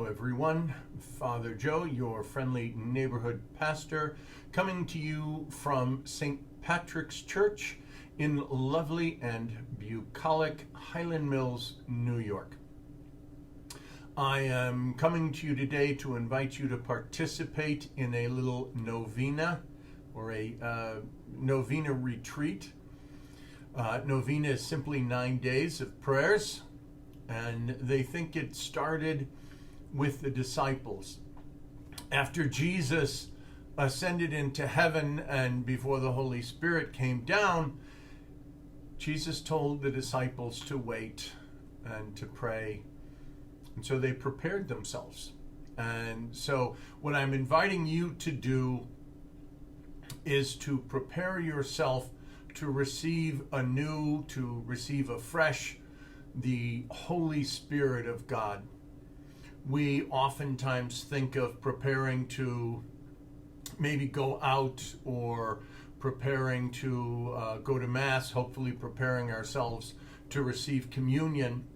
everyone. Father Joe, your friendly neighborhood pastor, coming to you from St. Patrick's Church in lovely and bucolic Highland Mills, New York. I am coming to you today to invite you to participate in a little novena or a novena retreat. Novena is simply 9 days of prayers, and they think it started with the disciples. After Jesus ascended into heaven and before the Holy Spirit came down, Jesus told the disciples to wait and to pray. And so they prepared themselves. And so what I'm inviting you to do is to prepare yourself to receive anew, to receive afresh the Holy Spirit of God. We oftentimes think of preparing to maybe go out or preparing to go to Mass, hopefully preparing ourselves to receive communion.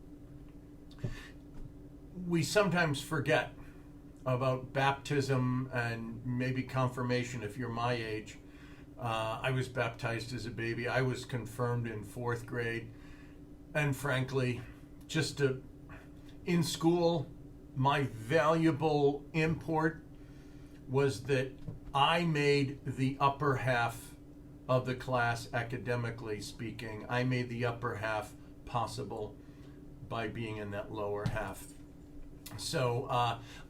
We sometimes forget about baptism and maybe confirmation if you're my age. I was baptized as a baby. I was confirmed in 4th grade. And frankly, in school, my valuable import was that I made the upper half of the class, academically speaking. I made the upper half possible by being in that lower half. So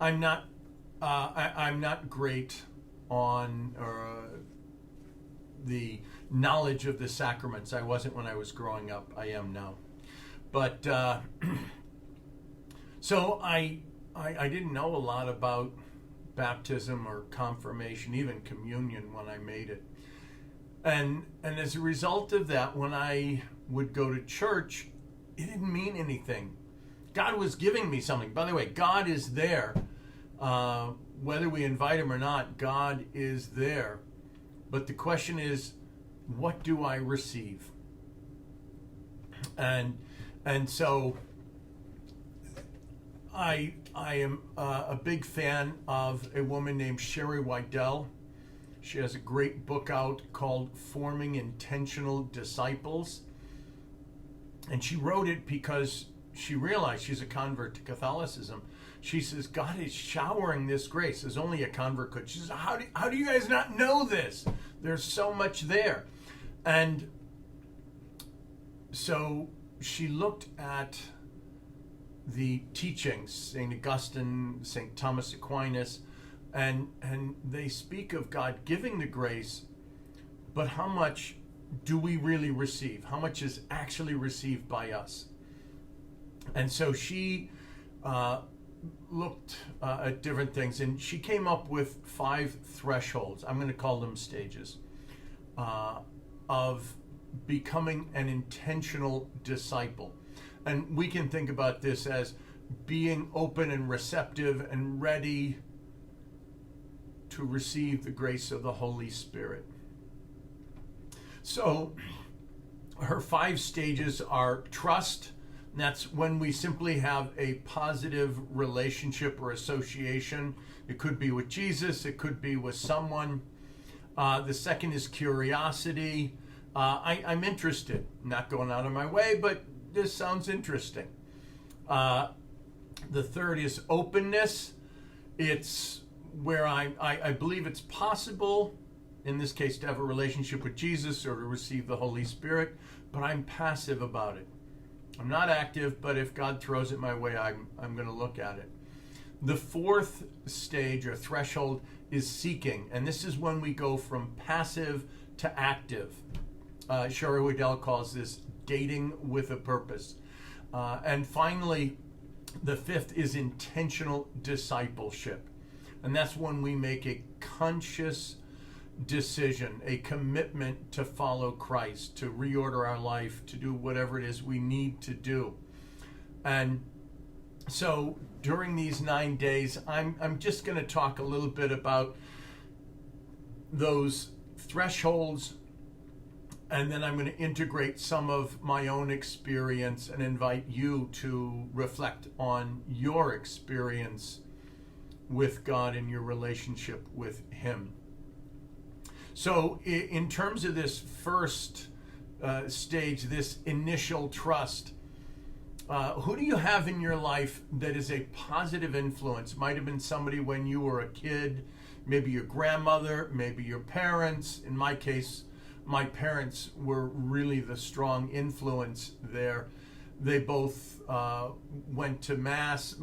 I'm not great on the knowledge of the sacraments. I wasn't when I was growing up. I am now. But so I didn't know a lot about baptism or confirmation, even communion, when I made it. And as a result of that, when I would go to church, it didn't mean anything. God was giving me something. By the way, God is there. Whether we invite him or not, God is there. But the question is, what do I receive? And so I am a big fan of a woman named Sherry Weidel. She has a great book out called Forming Intentional Disciples. And she wrote it because she realized, she's a convert to Catholicism. She says, God is showering this grace as only a convert could. She says, how do you guys not know this? There's so much there. And so she looked at the teachings, St. Augustine, St. Thomas Aquinas, and they speak of God giving the grace, but how much do we really receive? How much is actually received by us? And so she looked at different things, and she came up with 5 thresholds. I'm going to call them stages of becoming an intentional disciple. And we can think about this as being open and receptive and ready to receive the grace of the Holy Spirit. So her 5 stages are trust. That's when we simply have a positive relationship or association. It could be with Jesus, it could be with someone. The second is curiosity. I'm interested, not going out of my way, but this sounds interesting. The third is openness. It's where I believe it's possible, in this case, to have a relationship with Jesus or to receive the Holy Spirit, but I'm passive about it. I'm not active, but if God throws it my way, I'm going to look at it. The 4th stage or threshold is seeking, and this is when we go from passive to active. Sherry Weidel calls this dating with a purpose. And finally, the 5th is intentional discipleship. And that's when we make a conscious decision, a commitment to follow Christ, to reorder our life, to do whatever it is we need to do. And so during these 9 days, I'm just going to talk a little bit about those thresholds, and then I'm going to integrate some of my own experience and invite you to reflect on your experience with God and your relationship with Him. So in terms of this first stage, this initial trust, who do you have in your life that is a positive influence? Might have been somebody when you were a kid, maybe your grandmother, maybe your parents. In my case, my parents were really the strong influence there. They both went to Mass.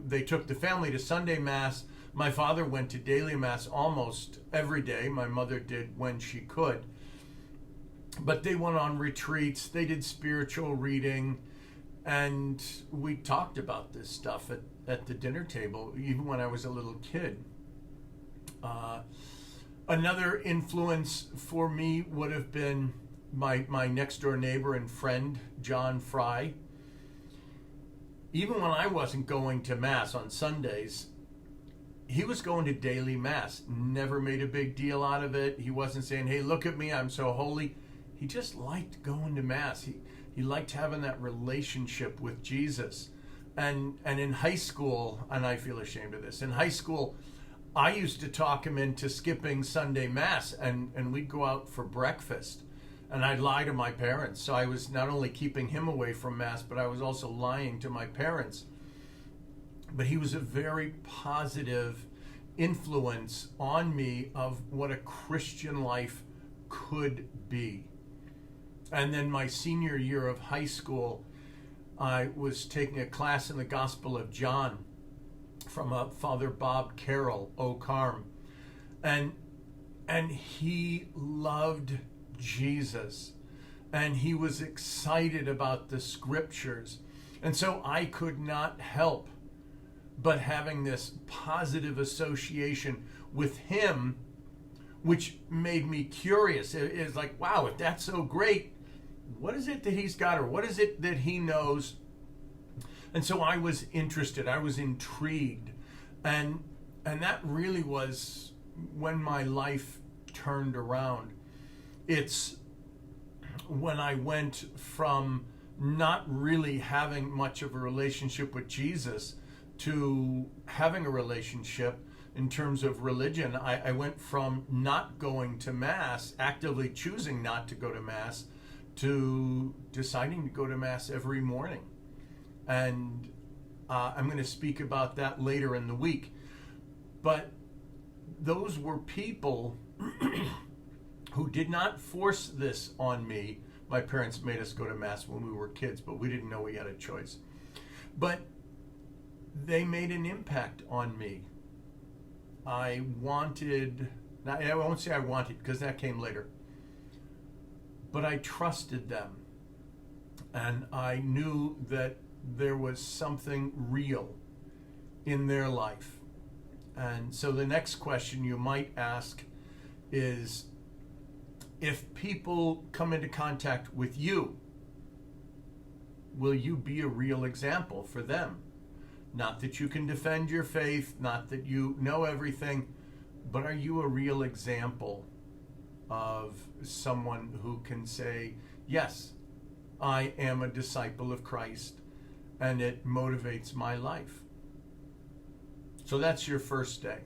They took the family to Sunday Mass. My father went to daily Mass almost every day. My mother did when she could. But they went on retreats. They did spiritual reading. And we talked about this stuff at the dinner table, even when I was a little kid. Another influence for me would have been my next door neighbor and friend, John Fry. Even when I wasn't going to Mass on Sundays, he was going to daily Mass. Never made a big deal out of it. He wasn't saying, hey, look at me, I'm so holy. He just liked going to Mass. He liked having that relationship with Jesus. And in high school, and I feel ashamed of this, in high school, I used to talk him into skipping Sunday Mass, and we'd go out for breakfast. And I'd lie to my parents. So I was not only keeping him away from Mass, but I was also lying to my parents. But he was a very positive influence on me of what a Christian life could be. And then my senior year of high school, I was taking a class in the Gospel of John from Father Bob Carroll, O'Carm. And he loved Jesus. And he was excited about the scriptures. And so I could not help but having this positive association with him, which made me curious. It's like, wow, if that's so great, what is it that he's got, or what is it that he knows? And so I was interested, I was intrigued, and that really was when my life turned around. It's when I went from not really having much of a relationship with Jesus to having a relationship in terms of religion. I went from not going to Mass, actively choosing not to go to Mass, to deciding to go to Mass every morning. And I'm going to speak about that later in the week. But those were people who did not force this on me. My parents made us go to Mass when we were kids, but we didn't know we had a choice. But they made an impact on me. I won't say I wanted, because that came later. But I trusted them. And I knew that there was something real in their life. And so the next question you might ask is, if people come into contact with you, will you be a real example for them? Not that you can defend your faith, not that you know everything, but are you a real example of someone who can say, yes, I am a disciple of Christ, and it motivates my life? So that's your first day.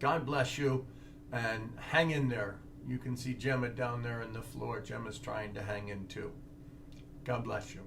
God bless you, and hang in there. You can see Gemma down there on the floor. Gemma's trying to hang in too. God bless you.